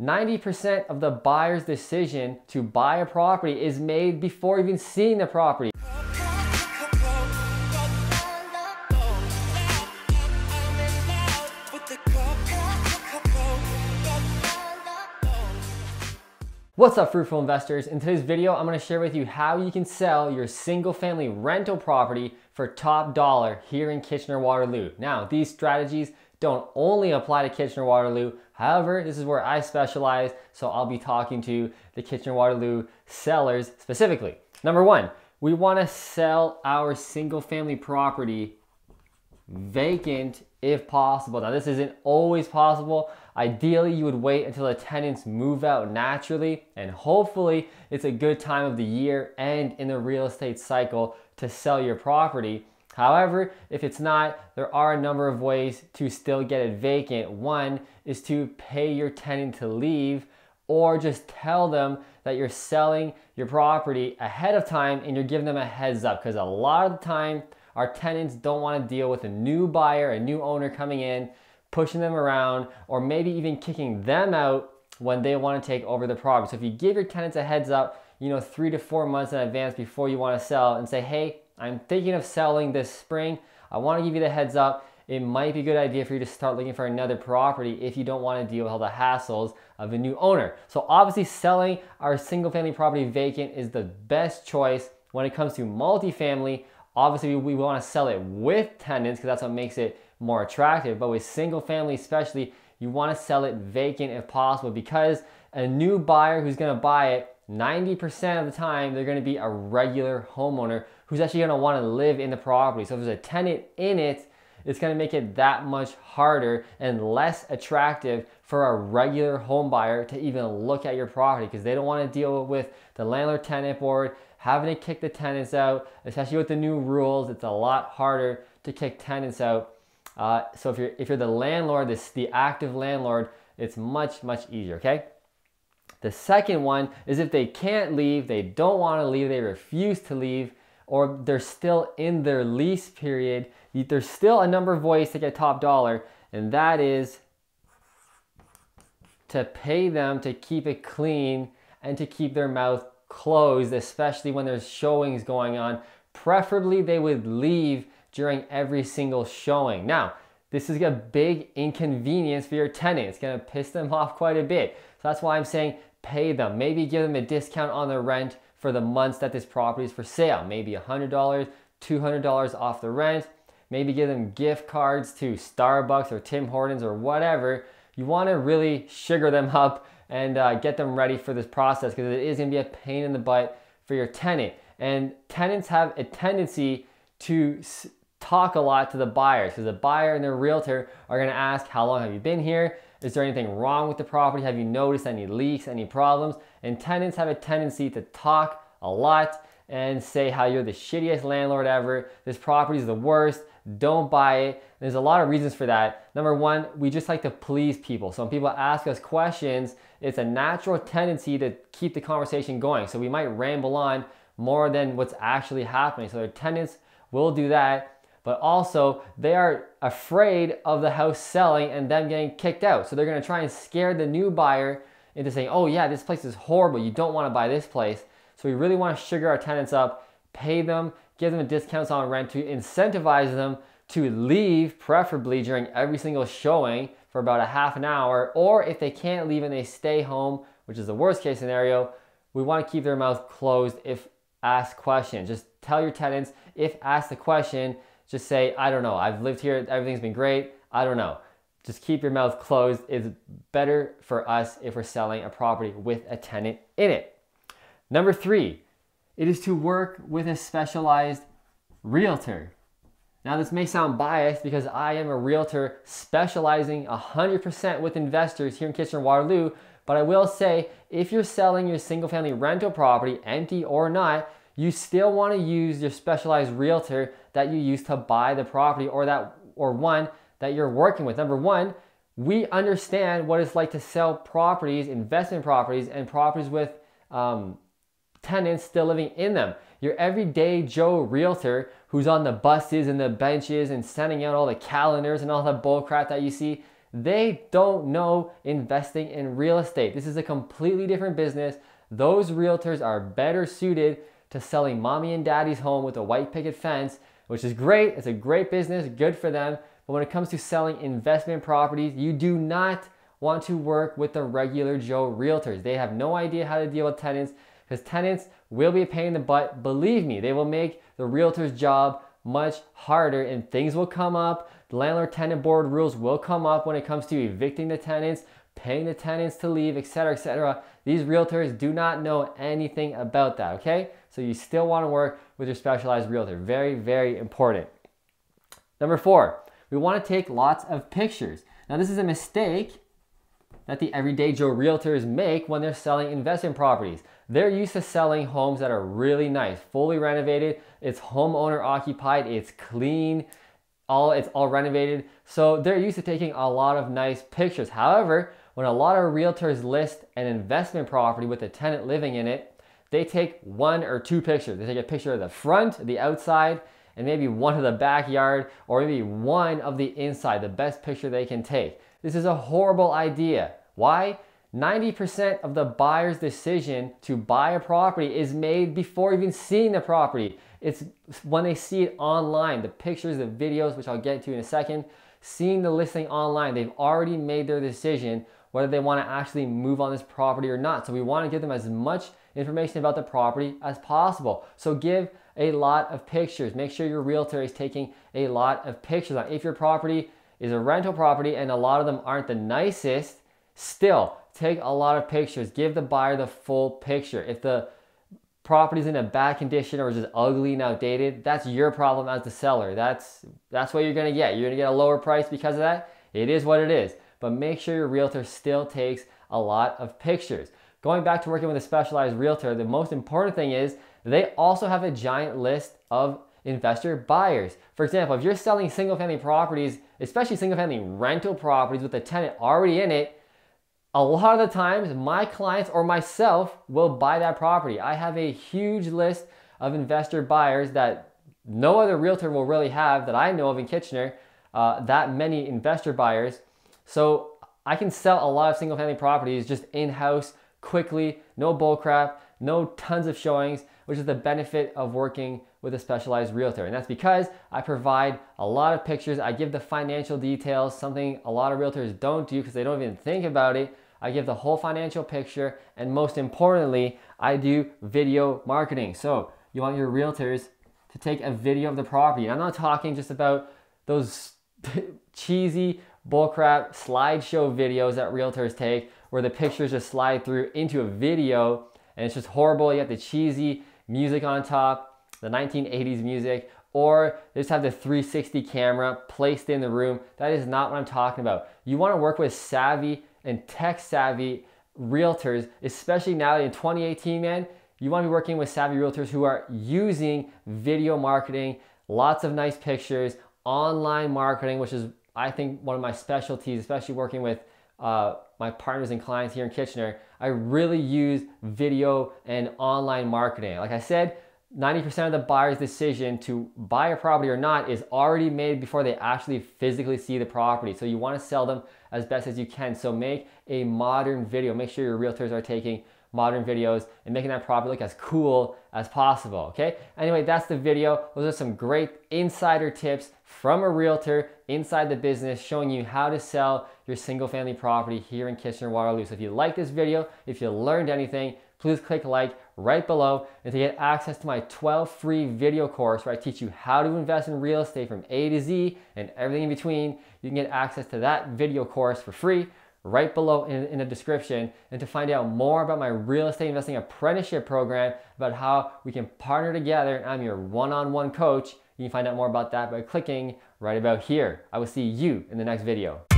90% of the buyer's decision to buy a property is made before even seeing the property. What's up, fruitful investors? In today's video, I'm going to share with you how you can sell your single family rental property for top dollar here in Kitchener Waterloo. Now, these strategies don't only apply to Kitchener Waterloo. However, this is where I specialize, so I'll be talking to the Kitchener Waterloo sellers specifically. Number one, we want to sell our single family property vacant if possible. Now, this isn't always possible. Ideally, you would wait until the tenants move out naturally, and hopefully it's a good time of the year and in the real estate cycle to sell your property. However, if it's not, there are a number of ways to still get it vacant. One is to pay your tenant to leave, or just tell them that you're selling your property ahead of time and you're giving them a heads up, because a lot of the time our tenants don't want to deal with a new buyer, a new owner coming in, pushing them around, or maybe even kicking them out when they want to take over the property. So if you give your tenants a heads up, 3 to 4 months in advance before you want to sell, and say, hey, I'm thinking of selling this spring. I want to give you the heads up. It might be a good idea for you to start looking for another property if you don't want to deal with all the hassles of a new owner. So obviously selling our single family property vacant is the best choice. When it comes to multifamily, obviously we want to sell it with tenants because that's what makes it more attractive. But with single family especially, you want to sell it vacant if possible, because a new buyer who's going to buy it, 90% of the time, they're going to be a regular homeowner who's actually going to want to live in the property. So if there's a tenant in it, it's going to make it that much harder and less attractive for a regular home buyer to even look at your property, because they don't want to deal with the landlord-tenant board, having to kick the tenants out, especially with the new rules. It's a lot harder to kick tenants out. So if you're the landlord, the active landlord, it's much easier, okay? The second one is if they can't leave, they don't want to leave, they refuse to leave, or they're still in their lease period. There's still a number of ways to get top dollar, and that is to pay them to keep it clean and to keep their mouth closed, especially when there's showings going on. Preferably they would leave during every single showing. Now, this is a big inconvenience for your tenant. It's going to piss them off quite a bit. So that's why I'm saying pay them. Maybe give them a discount on the rent for the months that this property is for sale. Maybe $100, $200 off the rent. Maybe give them gift cards to Starbucks or Tim Hortons or whatever. You want to really sugar them up and get them ready for this process, because it is going to be a pain in the butt for your tenant. And tenants have a tendency to talk a lot to the buyers, because the buyer and their realtor are going to ask, how long have you been here? Is there anything wrong with the property? Have you noticed any leaks, any problems? And tenants have a tendency to talk a lot and say how you're the shittiest landlord ever. This property is the worst. Don't buy it. There's a lot of reasons for that. Number one, we just like to please people. So when people ask us questions, it's a natural tendency to keep the conversation going. So we might ramble on more than what's actually happening. So their tenants will do that. But also, they are afraid of the house selling and them getting kicked out. So they're going to try and scare the new buyer into saying, oh yeah, this place is horrible, you don't want to buy this place. So we really want to sugar our tenants up, pay them, give them discounts on rent to incentivize them to leave, preferably during every single showing for about a half an hour. Or if they can't leave and they stay home, which is the worst case scenario, we want to keep their mouth closed if asked questions. Just tell your tenants, if asked the question, just say, I don't know, I've lived here, everything's been great, I don't know. Just keep your mouth closed. It's better for us if we're selling a property with a tenant in it. Number three, it is to work with a specialized realtor. Now, this may sound biased because I am a realtor specializing 100% with investors here in Kitchener Waterloo, but I will say, if you're selling your single family rental property, empty or not, you still want to use your specialized realtor that you use to buy the property, or one that you're working with. Number one, we understand what it's like to sell properties, investment properties, and properties with tenants still living in them. Your everyday Joe realtor who's on the buses and the benches and sending out all the calendars and all the bull crap that you see, They don't know investing in real estate. This is a completely different business. Those realtors are better suited to selling mommy and daddy's home with a white picket fence, which is great. It's a great business, good for them. But when it comes to selling investment properties, you do not want to work with the regular Joe realtors. They have no idea how to deal with tenants, because tenants will be a pain in the butt. Believe me, they will make the realtor's job much harder, and things will come up. The landlord-tenant board rules will come up when it comes to evicting the tenants, paying the tenants to leave, etc., etc. These realtors do not know anything about that, okay? So you still want to work with your specialized realtor. Very, very important. Number 4, we want to take lots of pictures. Now, this is a mistake that the everyday Joe realtors make when they're selling investment properties. They're used to selling homes that are really nice, fully renovated. It's homeowner occupied, it's clean, it's all renovated. So they're used to taking a lot of nice pictures. However, when a lot of realtors list an investment property with a tenant living in it, they take 1 or 2 pictures. They take a picture of the front, the outside, and maybe one of the backyard, or maybe one of the inside, the best picture they can take. This is a horrible idea. Why? 90% of the buyer's decision to buy a property is made before even seeing the property. It's when they see it online, the pictures, the videos, which I'll get to in a second, seeing the listing online, they've already made their decision whether they want to actually move on this property or not. So we want to give them as much information about the property as possible. So give a lot of pictures. Make sure your realtor is taking a lot of pictures. If your property is a rental property and a lot of them aren't the nicest, still take a lot of pictures. Give the buyer the full picture. If the property's in a bad condition or is just ugly and outdated, that's your problem as the seller. That's what you're gonna get. You're gonna get a lower price because of that. It is what it is. But make sure your realtor still takes a lot of pictures. Going back to working with a specialized realtor, the most important thing is they also have a giant list of investor buyers. For example, if you're selling single-family properties, especially single-family rental properties with a tenant already in it, a lot of the times my clients or myself will buy that property. I have a huge list of investor buyers that no other realtor will really have that I know of in Kitchener, that many investor buyers. So I can sell a lot of single-family properties just in-house quickly, no bull crap, no tons of showings, which is the benefit of working with a specialized realtor. And that's because I provide a lot of pictures. I give the financial details, something a lot of realtors don't do because they don't even think about it. I give the whole financial picture, and most importantly, I do video marketing. So you want your realtors to take a video of the property. And I'm not talking just about those cheesy bullcrap slideshow videos that realtors take where the pictures just slide through into a video and it's just horrible. You have the cheesy music on top, the 1980s music, or they just have the 360 camera placed in the room. That is not what I'm talking about. You want to work with savvy and tech savvy realtors, especially now in 2018, man. You want to be working with savvy realtors who are using video marketing, lots of nice pictures, online marketing, which is, I think, one of my specialties, especially working with my partners and clients here in Kitchener. I really use video and online marketing. Like I said, 90% of the buyer's decision to buy a property or not is already made before they actually physically see the property. So you want to sell them as best as you can. So make a modern video. Make sure your realtors are taking modern videos and making that property look as cool as possible, okay? Anyway, that's the video. Those are some great insider tips from a realtor inside the business showing you how to sell your single family property here in Kitchener Waterloo. So if you like this video, if you learned anything, please click like right below. And to get access to my 12 free video course where I teach you how to invest in real estate from A to Z and everything in between, you can get access to that video course for free right below in the description. And to find out more about my real estate investing apprenticeship program, about how we can partner together and I'm your one-on-one coach, you can find out more about that by clicking right about here. I will see you in the next video.